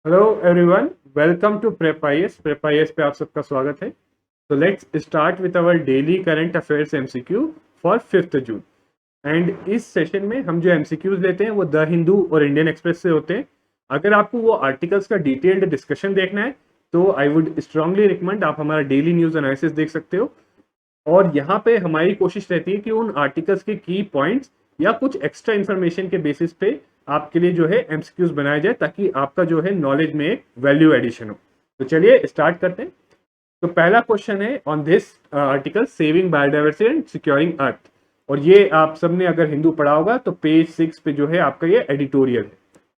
Hello everyone, welcome to prep IAS. Prep IAS पे आप सबका स्वागत है। तो let's start with our daily current affairs MCQ for 5th June. And इस सेशन में हम जो एमसीक्यूज लेते हैं वो द हिंदू और इंडियन एक्सप्रेस से होते हैं। अगर आपको वो आर्टिकल्स का डिटेल्ड डिस्कशन देखना है तो आई वुड स्ट्रांगली रिकमेंड आप हमारा डेली न्यूज एनालिसिस देख सकते हो। और यहाँ पे हमारी कोशिश रहती है कि उन आर्टिकल्स के की पॉइंट्स या कुछ एक्स्ट्रा इन्फॉर्मेशन के बेसिस पे आपके लिए जो है एमसीक्यूज बनाया जाए, ताकि आपका जो है नॉलेज में एक वैल्यू एडिशन हो। तो चलिए स्टार्ट करते हैं। तो पहला क्वेश्चन है on this article, saving biodiversity and securing Earth. और ये आप सबने अगर हिंदू पढ़ा होगा तो पेज 6 पे जो है आपका ये एडिटोरियल है।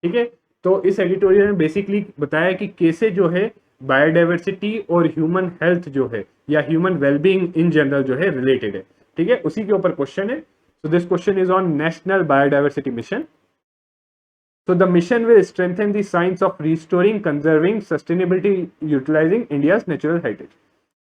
ठीक है, तो इस एडिटोरियल में बेसिकली बताया कि कैसे जो है बायोडाइवर्सिटी और ह्यूमन हेल्थ जो है या ह्यूमन वेलबींग इन जनरल जो है रिलेटेड है। ठीक है, उसी के ऊपर क्वेश्चन है। So this question is on national biodiversity mission. So the mission will strengthen the science of restoring, conserving, sustainability, utilizing India's natural heritage.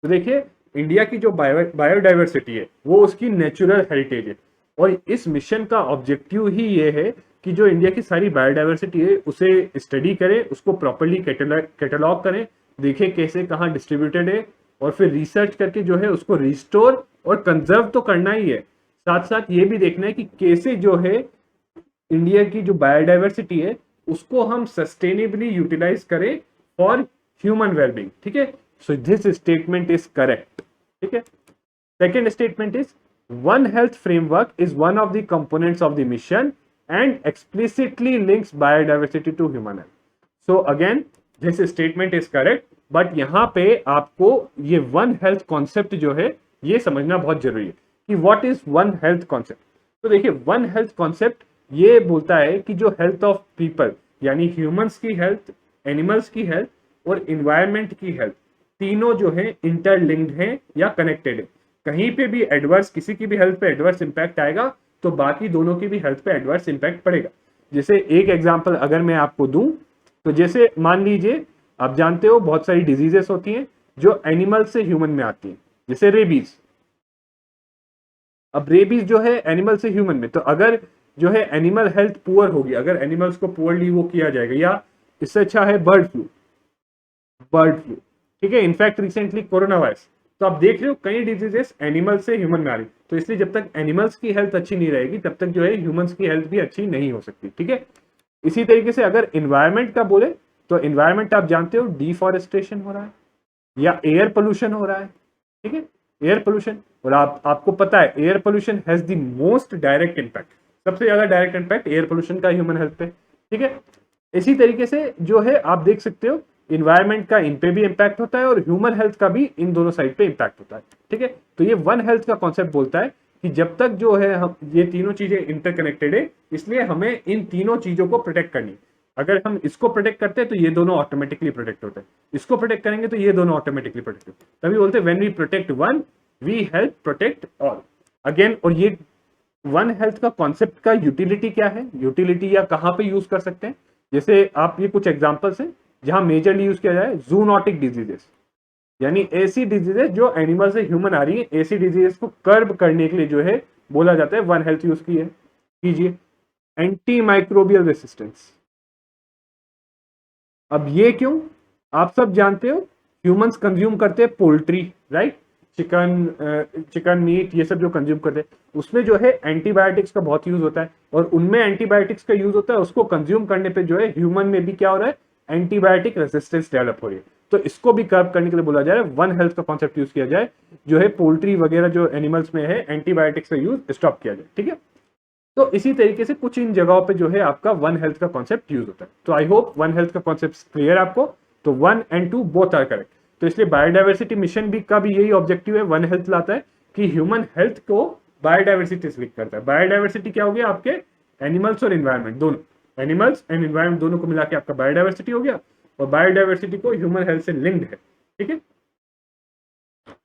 तो देखिए, इंडिया की जो बायोडाइवर्सिटी है वो उसकी नेचुरल हेरिटेज है। और इस मिशन का ऑब्जेक्टिव ही ये है कि जो इंडिया की सारी बायोडाइवर्सिटी है उसे स्टडी करें, उसको प्रॉपरली कैटलॉग करें, देखें कैसे कहाँ डिस्ट्रीब्यूटेड है, और फिर रिसर्च करके जो है उसको रिस्टोर और कंजर्व तो करना ही है, साथ साथ ये भी देखना है कि कैसे जो है इंडिया की जो बायोडाइवर्सिटी है उसको हम सस्टेनेबली यूटिलाइज करें फॉर ह्यूमन वेलबींग। ठीक है, so this statement is correct. ठीक है, second statement is one health framework is one of the components of the mission and explicitly links biodiversity to human health. So again this statement is correct, but यहां पे आपको ये one health concept जो है ये समझना बहुत जरूरी है कि what is one health concept. तो देखिए, वन हेल्थ कॉन्सेप्ट ये बोलता है कि जो हेल्थ ऑफ पीपल यानी ह्यूमंस की हेल्थ, एनिमल्स की हेल्थ और इन्वायरमेंट की हेल्थ, तीनों जो है इंटरलिंक्ड हैं या कनेक्टेड है। कहीं पे भी एडवर्स, किसी की भी हेल्थ पे एडवर्स इंपैक्ट आएगा तो बाकी दोनों की भी हेल्थ पे एडवर्स इंपैक्ट पड़ेगा। जैसे एक एग्जांपल अगर मैं आपको दूं तो जैसे मान लीजिए, आप जानते हो बहुत सारी डिजीजेस होती हैं जो एनिमल से ह्यूमन में आती हैं, जैसे रेबीज। अब रेबीज जो है एनिमल से ह्यूमन में, तो अगर जो है एनिमल हेल्थ पुअर होगी, अगर एनिमल्स को पुअरली वो किया जाएगा, या इससे अच्छा है बर्ड फ्लू। ठीक है, इनफैक्ट रिसेंटली कोरोना वायरस। तो आप देख रहे हो कई डिजीजेस एनिमल से ह्यूमन में आ रही, तो इसलिए जब तक एनिमल्स की हेल्थ अच्छी नहीं रहेगी तब तक जो है ह्यूमंस की हेल्थ भी अच्छी नहीं हो सकती। ठीक है, इसी तरीके से अगर इन्वायरमेंट का बोले तो इन्वायरमेंट आप जानते हो डिफॉरेस्टेशन हो रहा है या एयर पोल्यूशन हो रहा है। ठीक है, एयर पोल्यूशन, और आपको पता है air pollution has the most direct impact, सबसे ज्यादा डायरेक्ट इंपैक्ट एयर पोल्यूशन का ह्यूमन हेल्थ पे। ठीक है, इसी तरीके से जो है आप देख सकते हो इन्वायरमेंट का इन पे भी इंपैक्ट होता है और ह्यूमन हेल्थ का भी इन दोनों साइड पे इंपैक्ट होता है। ठीक है, तो ये वन हेल्थ का कॉन्सेप्ट बोलता है कि जब तक जो है हम ये तीनों चीजें इंटरकनेक्टेड है, इसलिए हमें इन तीनों चीजों को प्रोटेक्ट करनी है। अगर हम इसको प्रोटेक्ट करते हैं तो ये दोनों ऑटोमेटिकली प्रोटेक्ट होते हैं, इसको प्रोटेक्ट करेंगे तो ये दोनों ऑटोमेटिकली प्रोटेक्ट होते हैं। तभी बोलते हैं when we protect one we help protect all. Again, और ये वन हेल्थ का कॉन्सेप्ट का यूटिलिटी क्या है, यूटिलिटी या कहां पे यूज कर सकते हैं, जैसे आप ये कुछ एग्जांपल्स हैं जहां मेजरली यूज किया जाए। जूनोटिक डिजीजेस यानी ऐसी डिजीजेस जो एनिमल से ह्यूमन आ रही है, ऐसी डिजीजेस को कर्ब करने के लिए जो है बोला जाता है वन हेल्थ यूज कीजिए। एंटी माइक्रोबियल रेसिस्टेंस, अब ये क्यों, आप सब जानते हो ह्यूमंस कंज्यूम करते हैं पोल्ट्री, राइट, चिकन मीट, ये सब जो कंज्यूम करते हैं उसमें जो है एंटीबायोटिक्स का बहुत यूज होता है, और उनमें एंटीबायोटिक्स का यूज होता है, उसको कंज्यूम करने पे जो है ह्यूमन में भी क्या हो रहा है, एंटीबायोटिक रेजिस्टेंस डेवलप हो रही है। तो इसको भी कर्व करने के लिए बोला जा रहा है वन हेल्थ का कॉन्सेप्ट यूज किया जाए, जो है पोल्ट्री वगैरह जो एनिमल्स में है एंटीबायोटिक्स का यूज स्टॉप किया जाए। ठीक है, तो इसी तरीके से कुछ इन जगहों पे जो है आपका वन हेल्थ का कॉन्सेप्ट यूज होता है। तो आई होप वन हेल्थ का कॉन्सेप्ट क्लियर आपको। तो 1 and 2 बोथ आर करेक्ट। तो इसलिए बायोडाइवर्सिटी मिशन भी का भी यही ऑब्जेक्टिव है, वन हेल्थ लाता है कि ह्यूमन हेल्थ को बायोडाइवर्सिटी से लिंक करता है। बायोडाइवर्सिटी क्या हो गया, आपके एनिमल्स और इन्वायरमेंट दोनों, एनिमल्स एंड इन्वायरमेंट दोनों को मिला के आपका बायोडाइवर्सिटी हो गया, और बायोडाइवर्सिटी को ह्यूमन हेल्थ से लिंक्ड है। ठीक है,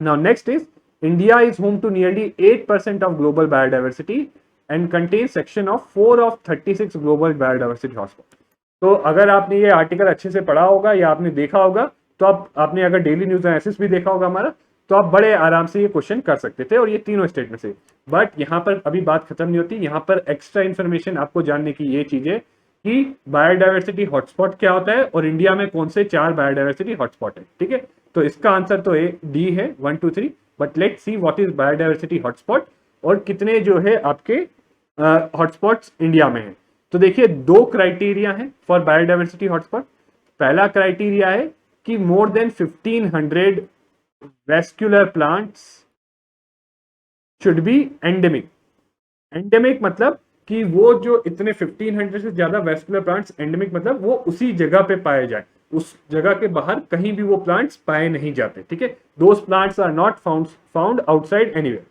now next is India is home to nearly 8% of global biodiversity and contains section of 4 of 36 global biodiversity hotspots। तो अगर आपने ये आर्टिकल अच्छे से पढ़ा होगा या आपने देखा होगा, तो आपने अगर डेली न्यूज एनालिसिस भी देखा होगा हमारा, तो आप बड़े आराम से ये क्वेश्चन कर सकते थे, और ये तीनों स्टेटमेंट से। बट यहाँ पर अभी बात खत्म नहीं होती, यहाँ पर एक्स्ट्रा इन्फॉर्मेशन आपको जानने की ये चीज है कि बायोडाइवर्सिटी हॉटस्पॉट क्या होता है और इंडिया में कौन से 4 बायोडाइवर्सिटी हॉटस्पॉट है। ठीक है, तो इसका आंसर तो ए डी है 1 2 3, but let's see what is biodiversity hotspot और कितने जो है आपके हॉटस्पॉट्स इंडिया में है। तो देखिए 2 क्राइटेरिया है फॉर बायोडाइवर्सिटी हॉटस्पॉट। पहला क्राइटेरिया है कि more than 1500 vascular plants should be endemic. Endemic मतलब कि वो जो इतने 1500 से ज्यादा वेस्कुलर प्लांट्स, एंडेमिक मतलब वो उसी जगह पे पाए जाए, उस जगह के बाहर कहीं भी वो प्लांट्स पाए नहीं जाते। ठीक है, those plants are not found outside anywhere.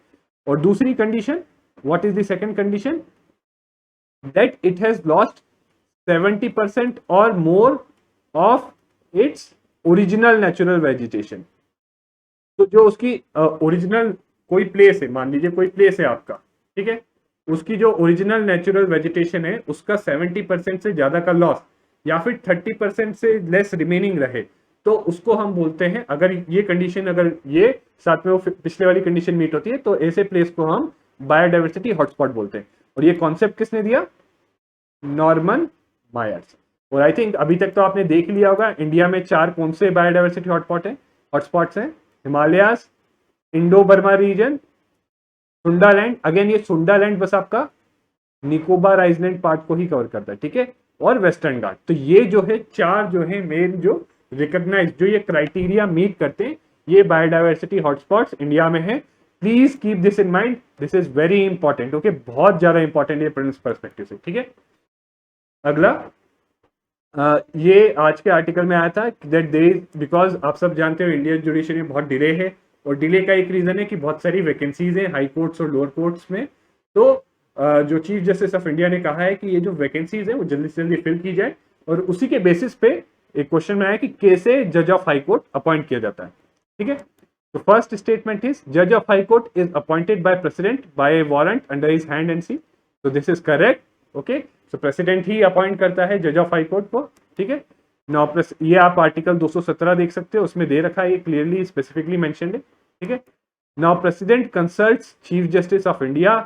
और दूसरी condition, what is the second condition, that it has lost 70% और more of its original natural vegetation. तो जो उसकी ओरिजिनल कोई प्लेस है, मान लीजिए कोई प्लेस है आपका, ठीक है, उसकी जो ओरिजिनल नेचुरल वेजिटेशन है उसका 70% से ज्यादा का लॉस या फिर 30% से लेस रिमेनिंग रहे, तो उसको हम बोलते हैं, अगर ये कंडीशन, अगर ये साथ में वो पिछले वाली कंडीशन मीट होती है, तो ऐसे प्लेस को हम बायोडाइवर्सिटी हॉटस्पॉट बोलते हैं। और ये कॉन्सेप्ट किसने दिया? Norman Myers. और आई थिंक अभी तक तो आपने देख लिया होगा इंडिया में 4 कौन से बायोडाइवर्सिटी हॉटस्पॉट्स हैं। Himalayas, Indo Burma region, Sundaland, again ये सुंडालैंड बस आपका निकोबार आइलैंड पार्ट को ही कवर करता है, ठीक है, और वेस्टर्न घाट। तो ये जो है 4 जो है मेन जो रिकॉग्नाइज, जो ये क्राइटेरिया मीट करते हैं, ये बायोडाइवर्सिटी हॉटस्पॉट्स इंडिया में है। Please keep this in mind, this is very important. Okay, बहुत ज्यादा इंपॉर्टेंट है पर्सपेक्टिव से। ठीक है, अगला ये आज के आर्टिकल में आया था दैट दे, बिकॉज आप सब जानते हो इंडियन जुडिशरी बहुत डिले है, और डिले का एक रीजन है कि बहुत सारी वैकेंसीज हैं हाई कोर्ट्स और लोअर कोर्ट्स में। तो जो चीफ जस्टिस ऑफ इंडिया ने कहा है कि ये जो वैकेंसीज है वो जल्दी से जल्दी फिल की जाए, और उसी के बेसिस पे एक क्वेश्चन में आया कि कैसे जज ऑफ हाई कोर्ट अपॉइंट किया जाता है। ठीक है, तो फर्स्ट स्टेटमेंट इज जज of high court is appointed by president by warrant under his hand and seal. तो दिस इज करेक्ट। ओके, तो प्रेसिडेंट ही अपॉइंट करता है जज ऑफ हाई कोर्ट को। ठीक है, नाउ ये आप आर्टिकल 217 देख सकते हो, उसमें दे रखा है, ये क्लियरली स्पेसिफिकली मेंशन्ड है। ठीक है, now president consults chief justice of India,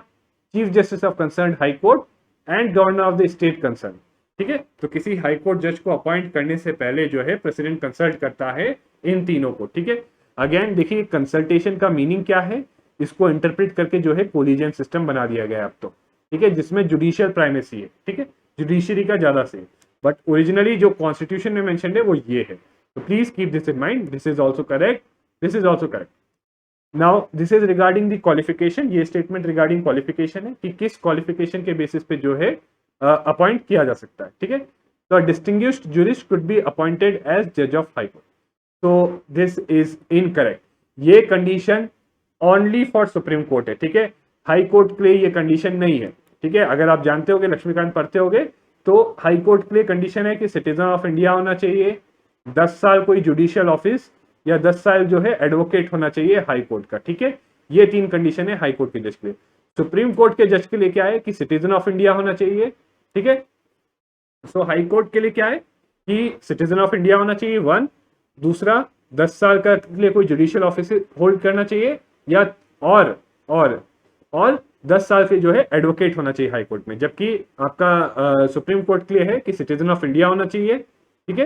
chief justice of concern high court and governor of the state concern. ठीक है, तो किसी हाई कोर्ट जज को अपॉइंट करने से पहले जो है प्रेसिडेंट कंसल्ट करता है इन तीनों को। ठीक है, अगेन देखिए कंसल्टेशन का मीनिंग क्या है, इसको इंटरप्रेट करके जो है कोलिजन सिस्टम बना दिया गया है अब तो। ठीक है, जिसमें जुडिशियल प्राइमेसी है। ठीक है, जुडिशरी का ज्यादा से, बट ओरिजिनली जो कॉन्स्टिट्यूशन में मेंशन्ड है वो ये है। तो please keep this in mind, this is also correct, this is also correct. Now this is regarding the qualification, ये स्टेटमेंट रिगार्डिंग क्वालिफिकेशन है कि किस क्वालिफिकेशन के बेसिस पे जो है अपॉइंट किया जा सकता है। ठीक है, तो distinguished jurist could be appointed as जज ऑफ हाई कोर्ट। तो दिस इज इनकरेक्ट, ये condition only for supreme court है। ठीक है, हाई कोर्ट के लिए ये कंडीशन नहीं है। ठीक है, अगर आप जानते होगे, लक्ष्मीकांत पढ़ते होगे, तो हाई कोर्ट के लिए कंडीशन है कि सिटीजन ऑफ इंडिया होना चाहिए, 10 साल कोई जुडिशियल ऑफिस, या 10 साल जो है एडवोकेट होना चाहिए हाई कोर्ट का। ठीक है, ये 3 कंडीशन है हाई कोर्ट के जज के लिए। सुप्रीम कोर्ट के जज के लिए क्या है कि सिटीजन ऑफ इंडिया होना चाहिए। ठीक है, सो हाई कोर्ट के लिए क्या है कि सिटीजन ऑफ इंडिया होना चाहिए 1, दूसरा 10 साल का लिए कोई जुडिशियल ऑफिस होल्ड करना चाहिए, या और 10 साल से जो है एडवोकेट होना चाहिए हाई कोर्ट में। जबकि आपका सुप्रीम कोर्ट के लिए है कि सिटीजन ऑफ इंडिया होना चाहिए। ठीक है,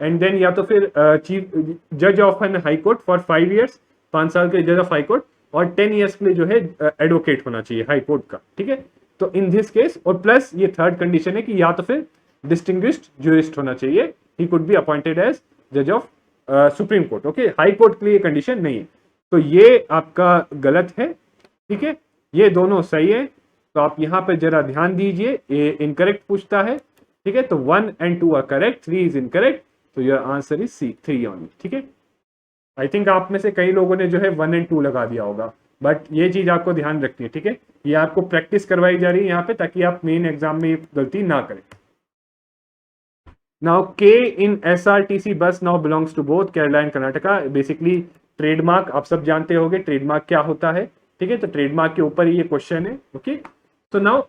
एंड देन या तो फिर चीफ जज of an high court for 5 years, 5 साल के जज ऑफ हाई कोर्ट, और 10 ईयर्स के लिए जो है एडवोकेट होना चाहिए हाई कोर्ट का। ठीक है, तो इन दिस केस, और प्लस ये थर्ड कंडीशन है कि या तो फिर डिस्टिंग्विश्ड जूरिस्ट होना चाहिए, he could be appointed as जज of supreme court. Okay, high court के लिए कंडीशन नहीं है, तो ये आपका गलत है। ठीक है, ये दोनों सही है, तो आप यहाँ पे जरा ध्यान दीजिए, ये इनकरेक्ट पूछता है। ठीक है, तो 1 and 2 are correct, 3 is incorrect, तो your answer is C, 3 only. ठीक है, आई थिंक आप में से कई लोगों ने जो है 1 and 2 लगा दिया होगा, बट ये चीज आपको ध्यान रखनी है। ठीक है, ये आपको प्रैक्टिस करवाई जा रही है यहाँ पे, ताकि आप मेन एग्जाम में गलती ना करें। नाउ के इन SRTC bus now belongs to both Kerala and Karnataka. Basically trademark आप सब जानते होंगे, ट्रेडमार्क क्या होता है। ठीक है, तो ट्रेडमार्क के ऊपर ये क्वेश्चन है। ओके, तो नाउ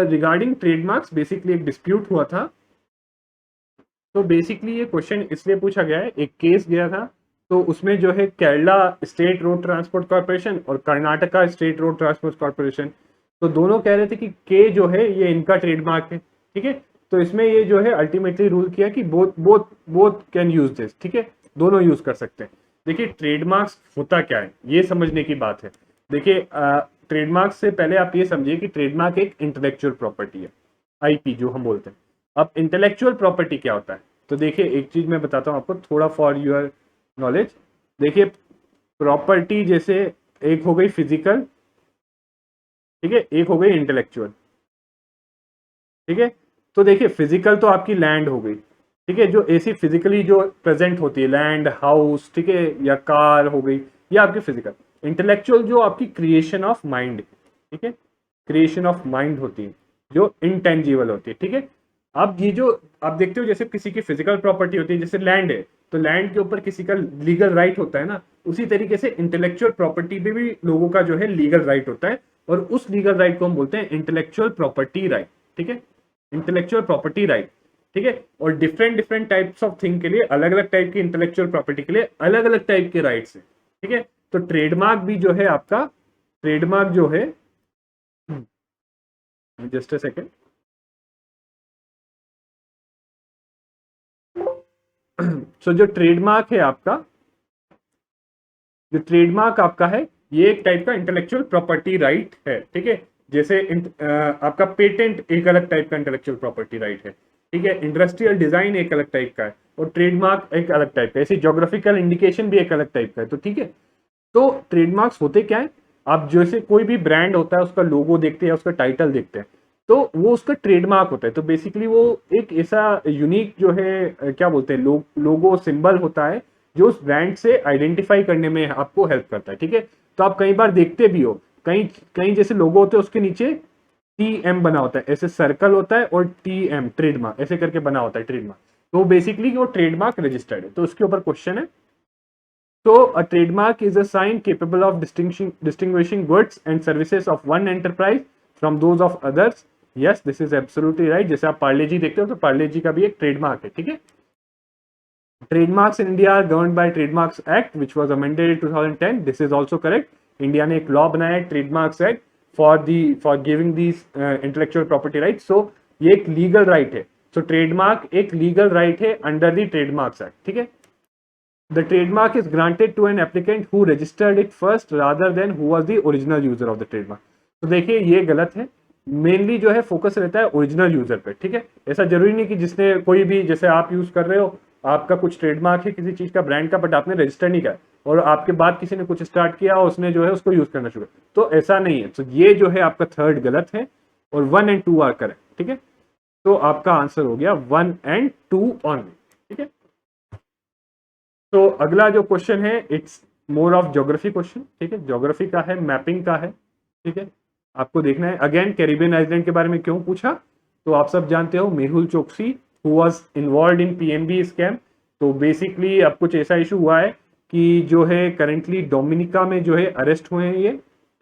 रिगार्डिंग ट्रेडमार्क्स बेसिकली एक डिस्प्यूट हुआ था, तो बेसिकली ये क्वेश्चन इसलिए पूछा गया है, एक केस गया था, तो उसमें जो है Kerala state road transport corporation और Karnataka state road transport corporation, तो दोनों कह रहे थे कि के जो है ये इनका ट्रेडमार्क है। ठीक है, तो इसमें ये जो है अल्टीमेटली रूल किया कि both both both can use this, ठीक है, दोनों यूज कर सकते हैं। देखिए ट्रेडमार्क्स होता क्या है ये समझने की बात है। देखिए ट्रेडमार्क से पहले आप ये समझिए कि ट्रेडमार्क एक इंटेलेक्चुअल प्रॉपर्टी है, आईपी जो हम बोलते हैं। अब इंटेलेक्चुअल प्रॉपर्टी क्या होता है, तो देखिए एक चीज मैं बताता हूँ आपको थोड़ा फॉर योर नॉलेज। देखिए प्रॉपर्टी जैसे एक हो गई फिजिकल, ठीक है, एक हो गई इंटेलेक्चुअल, ठीक है। तो देखिए फिजिकल तो आपकी लैंड हो गई, ठीक है, जो ऐसी फिजिकली जो प्रेजेंट होती है, लैंड, हाउस, ठीक है, या कार हो गई, ये आपकी फिजिकल। इंटेलेक्चुअल जो आपकी क्रिएशन ऑफ माइंड, ठीक है, क्रिएशन ऑफ माइंड होती है, जो इनटेंजिबल होती है, ठीक है। अब ये जो आप देखते हो जैसे किसी की फिजिकल प्रॉपर्टी होती है, जैसे लैंड है तो लैंड के ऊपर किसी का लीगल राइट होता है ना, उसी तरीके से इंटेलेक्चुअल प्रॉपर्टी पे भी लोगों का जो है लीगल राइट होता है, और उस लीगल राइट को हम बोलते हैं इंटेलेक्चुअल प्रॉपर्टी राइट, ठीक है, इंटेलेक्चुअल प्रॉपर्टी राइट, ठीक है। और different different types of thing के लिए अलग अलग टाइप की इंटेलेक्चुअल प्रॉपर्टी के लिए अलग अलग टाइप के राइट्स है, ठीक है। तो ट्रेडमार्क भी जो है आपका, ट्रेडमार्क जो है, जस्ट अ सेकेंड, सो जो ट्रेडमार्क है आपका, जो ट्रेडमार्क आपका है, ये एक टाइप का इंटेलेक्चुअल प्रॉपर्टी राइट है, ठीक है। जैसे आपका पेटेंट एक अलग टाइप का इंटेलेक्चुअल प्रॉपर्टी राइट है, ठीक है, इंडस्ट्रियल डिजाइन एक अलग टाइप का है, और ट्रेडमार्क एक अलग टाइप का है, ऐसे ज्योग्राफिकल इंडिकेशन भी एक अलग टाइप का है, तो ठीक है। तो ट्रेडमार्क्स होते क्या है, आप जैसे कोई भी ब्रांड होता है उसका लोगो देखते हैं, उसका टाइटल देखते हैं, तो वो उसका ट्रेडमार्क होता है। तो बेसिकली वो एक ऐसा यूनिक जो है क्या बोलते हैं, लोगो सिंबल होता है, जो उस ब्रांड से आइडेंटिफाई करने में आपको हेल्प करता है, ठीक है। तो आप कई बार देखते भी हो, कहीं कहीं जैसे लोगो होते हैं उसके नीचे TM बना होता है, ऐसे सर्कल होता है, और TM ट्रेडमार्क ऐसे करके बना होता है ट्रेडमार्क। तो बेसिकली वो ट्रेडमार्क रजिस्टर्ड है। तो उसके ऊपर क्वेश्चन है, so a trademark is a sign capable of distinguishing goods and services of one enterprise from those of others. Yes, this is absolutely right. जैसे आप पार्ले जी देखते हो तो पार्ले जी का भी एक ट्रेडमार्क है, ठीक है। Trademarks in India are governed by Trademarks Act, which was amended in 2010. This is also correct. India ने एक लॉ बनाया है Trademarks Act for giving these intellectual property rights. So ये एक लीगल राइट है। So ट्रेडमार्क एक legal right है under the trademarks act, ठीक है। The trademark is granted to an applicant who registered it first rather than who was the original user of the trademark. तो देखिए ये गलत है। मेनली जो है फोकस रहता है ओरिजिनल यूजर पे, ठीक है। ऐसा जरूरी नहीं कि जिसने कोई भी, जैसे आप यूज कर रहे हो, आपका कुछ ट्रेडमार्क है किसी चीज का, ब्रांड का, बट आपने रजिस्टर नहीं किया और आपके बाद किसी ने कुछ स्टार्ट किया और उसने जो है उसको यूज करना शुरू, तो ऐसा नहीं है। तो ये जो है आपका थर्ड गलत है, और 1 and 2 आर करेक्ट, ठीक है। तो आपका आंसर हो गया 1 and 2 ओनली, ठीक है। तो अगला जो क्वेश्चन है it's more of geography question, ठीक है, ज्योग्राफी का है, मैपिंग का है, ठीक है। आपको देखना है अगेन कैरिबियन आइलैंड के बारे में क्यों पूछा, तो आप सब जानते हो Mehul Choksi who was involved in PNB scam. तो बेसिकली अब कुछ ऐसा इशू हुआ है कि जो है करंटली डोमिनिका में जो है अरेस्ट हुए हैं ये,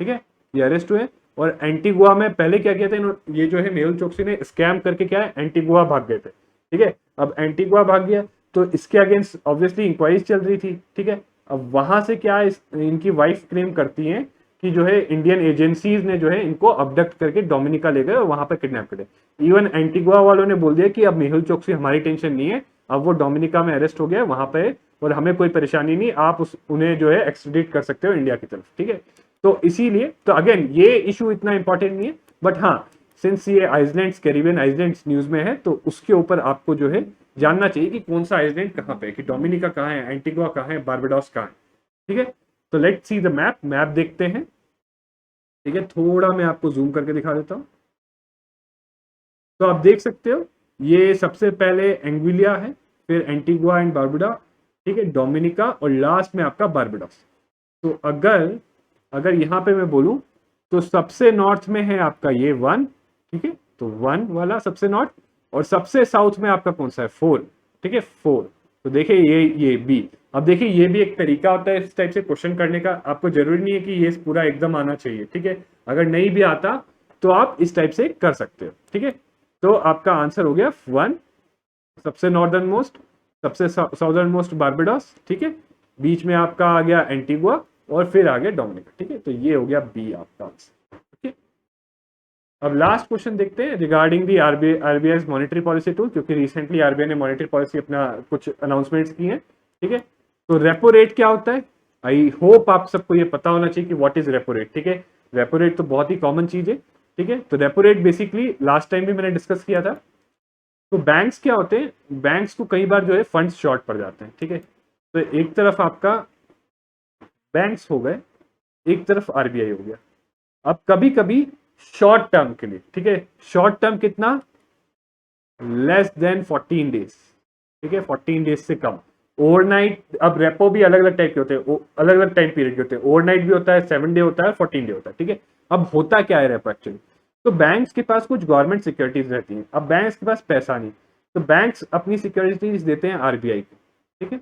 ठीक है, ये अरेस्ट हुए हैं। और एंटीगुआ में पहले क्या किया था ये जो है मेहुल चोकसी ने स्कैम करके क्या है एंटीगुआ भाग गए थे, ठीक है। अब एंटीगुआ भाग गया तो इसके अगेंस्ट ऑब्वियसली इंक्वायरीज चल रही थी, ठीक है। अब वहां से क्या इनकी वाइफ क्लेम करती है कि जो है इंडियन एजेंसीज ने जो है इनको अबडक्ट करके डोमिनिका ले गए और वहां पे किडनैप कर दिया। इवन एंटीगुआ वालों ने बोल दिया कि अब मेहुल चोकसी हमारी टेंशन नहीं है, अब वो डोमिनिका में अरेस्ट हो गया वहां पे और हमें कोई परेशानी नहीं, आप उन्हें जो है एक्सट्रेडिट कर सकते हो इंडिया की तरफ, ठीक है। तो इसीलिए तो अगेन ये इशू इतना इंपॉर्टेंट नहीं है, बट हाँ सिंस ये आइसलैंड्स कैरिबियन आइसलैंड्स न्यूज में है तो उसके ऊपर आपको जो है जानना चाहिए कि कौन सा आइसलैंड कहाँ पे है, कि डोमिनिका कहाँ है, एंटीगुआ कहाँ है, बारबाडोस कहाँ है, ठीक है। तो let's see the map, map देखते हैं, ठीक है। थोड़ा मैं आपको जूम करके दिखा देता हूं। तो आप देख सकते हो ये सबसे पहले एंग्विलिया है, फिर एंटीगुआ एंड बारबुडा, ठीक है, डोमिनिका और लास्ट में आपका बारबाडोस। तो अगर यहाँ पे मैं बोलूं तो सबसे नॉर्थ में है आपका ये 1, ठीक है, तो 1 वाला सबसे नॉर्थ, और सबसे साउथ में आपका कौन सा है 4, ठीक है 4। तो देखिए ये बी। अब देखिए ये भी एक तरीका होता है इस टाइप से क्वेश्चन करने का, आपको जरूरी नहीं है कि ये पूरा एकदम आना चाहिए, ठीक है। अगर नहीं भी आता तो आप इस टाइप से कर सकते हो, ठीक है। तो आपका आंसर हो गया 1 सबसे नॉर्दर्न मोस्ट, सबसे साउदर्न मोस्ट बारबाडोस, ठीक है, बीच में आपका आ गया एंटीगुआ और फिर आ गया डोमिनिका, ठीक है। तो ये हो गया बी आपका आंसर, ठीक है। अब लास्ट क्वेश्चन देखते हैं regarding the RBI monetary policy tool, क्योंकि रिसेंटली आरबीआई ने मॉनेटरी पॉलिसी अपना कुछ अनाउंसमेंट्स की हैं, ठीक है। तो रेपो रेट क्या होता है? आई होप आप सबको ये पता होना चाहिए कि व्हाट इज रेपो रेट, ठीक है। रेपो रेट तो बहुत ही कॉमन चीज है, ठीक है। तो repo rate basically last time भी मैंने डिस्कस किया था। तो बैंक्स क्या होते हैं, बैंक्स को कई बार जो है फंड्स शॉर्ट पड़ जाते हैं, ठीक है। तो एक तरफ आपका बैंक्स हो गए, एक तरफ आरबीआई हो गया। अब कभी कभी शॉर्ट टर्म के लिए, ठीक है, शॉर्ट टर्म कितना, लेस देन 14 डेज, ठीक है, 14 डेज से कम। ओवरनाइट, अब रेपो भी अलग अलग टाइप के होते हैं, अलग अलग टाइम पीरियड के होते हैं, ओवरनाइट भी होता है, 7 डे होता है, 14 डे होता है, ठीक है। अब होता क्या है रेपो एक्चुअली, तो बैंक्स के पास कुछ गवर्नमेंट सिक्योरिटीज रहती हैं। अब बैंक्स के पास पैसा नहीं, तो बैंक्स अपनी सिक्योरिटीज देते हैं आरबीआई को, ठीक है।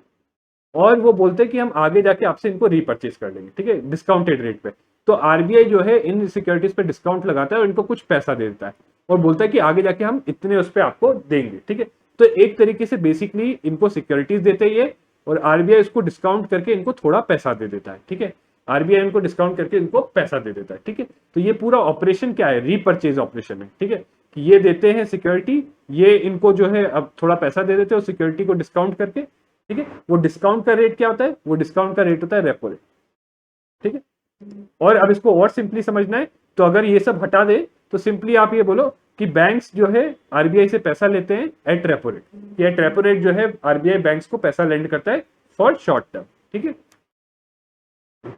और वो बोलते हैं कि हम आगे जाके आपसे इनको रीपर्चेज कर लेंगे, ठीक है, डिस्काउंटेड रेट पे। तो आरबीआई जो है इन सिक्योरिटीज पे डिस्काउंट लगाता है और इनको कुछ पैसा दे देता है और बोलता है कि आगे जाके हम इतने उस पर आपको देंगे, ठीक है। तो एक तरीके से बेसिकली इनको सिक्योरिटीज देते ही है और आरबीआई इसको डिस्काउंट करके इनको थोड़ा पैसा दे देता है, ठीक है। आरबीआई इनको डिस्काउंट करके इनको पैसा दे देता है, ठीक है। तो ये पूरा ऑपरेशन क्या है, रीपर्चेज ऑपरेशन है, ठीक है। कि ये देते हैं सिक्योरिटी, ये इनको जो है अब थोड़ा पैसा दे देते हैं सिक्योरिटी को डिस्काउंट करके, ठीक है। वो डिस्काउंट का रेट क्या होता है, वो डिस्काउंट का रेट होता है रेपो रेट, ठीक है। और अब इसको और सिंपली समझना है, तो अगर ये सब हटा दे तो सिंपली आप ये बोलो कि बैंक्स जो है आरबीआई से पैसा लेते हैं at repo rate. At repo rate जो है आरबीआई बैंक्स को पैसा लेंड करता है फॉर शॉर्ट टर्म, ठीक है।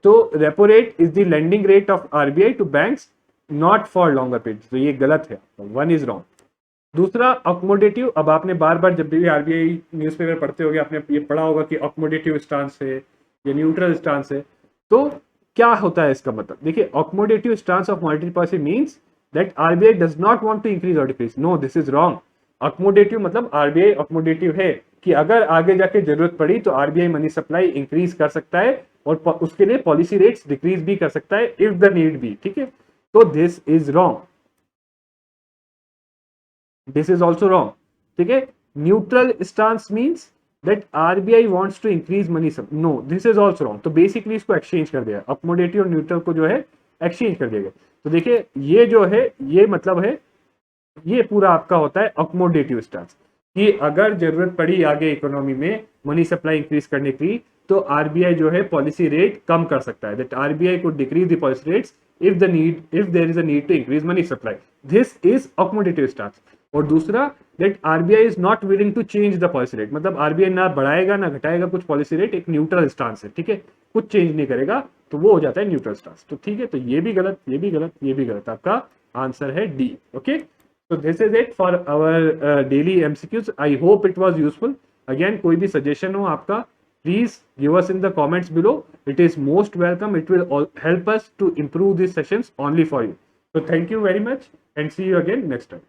तो repo rate is the lending rate of RBI to banks, not for longer period. तो ये गलत है, वन इज रॉन्ग। दूसरा अकोमोडेटिव, अब आपने बार बार जब भी आरबीआई न्यूज़पेपर पढ़ते होगे आपने ये पढ़ा होगा कि अकोमोडेटिव स्टांस है या न्यूट्रल स्टांस है। तो क्या होता है इसका मतलब, देखिए, accommodative stance of monetary policy means that RBI does not want to increase और decrease. No, this is wrong. Accommodative मतलब आरबीआई अकोमोडेटिव है कि अगर आगे जाके जरूरत पड़ी तो आरबीआई मनी सप्लाई इंक्रीज कर सकता है और उसके लिए पॉलिसी रेट्स डिक्रीज भी कर सकता है इफ द नीड बी, ठीक है। तो this is wrong, this is also wrong, ठीक है। Neutral stance means that RBI wants to increase money सब, no, this is also wrong. तो बेसिकली इसको एक्सचेंज कर दिया, अकोमोडेटिव और न्यूट्रल को जो है एक्सचेंज कर दिया गया। तो देखिए ये जो है ये मतलब है, ये पूरा आपका होता है अकोमोडेटिव स्टांस कि अगर जरूरत पड़ी आगे इकोनॉमी में मनी सप्लाई इंक्रीज करने की तो आरबीआई जो है पॉलिसी रेट कम कर सकता है, that RBI could decrease the policy rates if there is a need to increase money supply. This is accommodative stance. और दूसरा, that RBI is not willing to change the policy rate, मतलब RBI ना बढ़ाएगा ना घटाएगा कुछ policy rate, एक neutral stance है, ठीक है, कुछ चेंज नहीं करेगा, तो वो हो जाता है न्यूट्रल स्टांस। तो ठीक है, तो ये भी गलत, ये भी गलत, ये भी गलत, आपका आंसर है D. Okay, so this is it for our daily MCQs. I hope it was useful. Again, कोई भी suggestion हो आपका, please give us in the comments below. It is most welcome. It will help us to improve these sessions only for you. So thank you very much and see you again next time.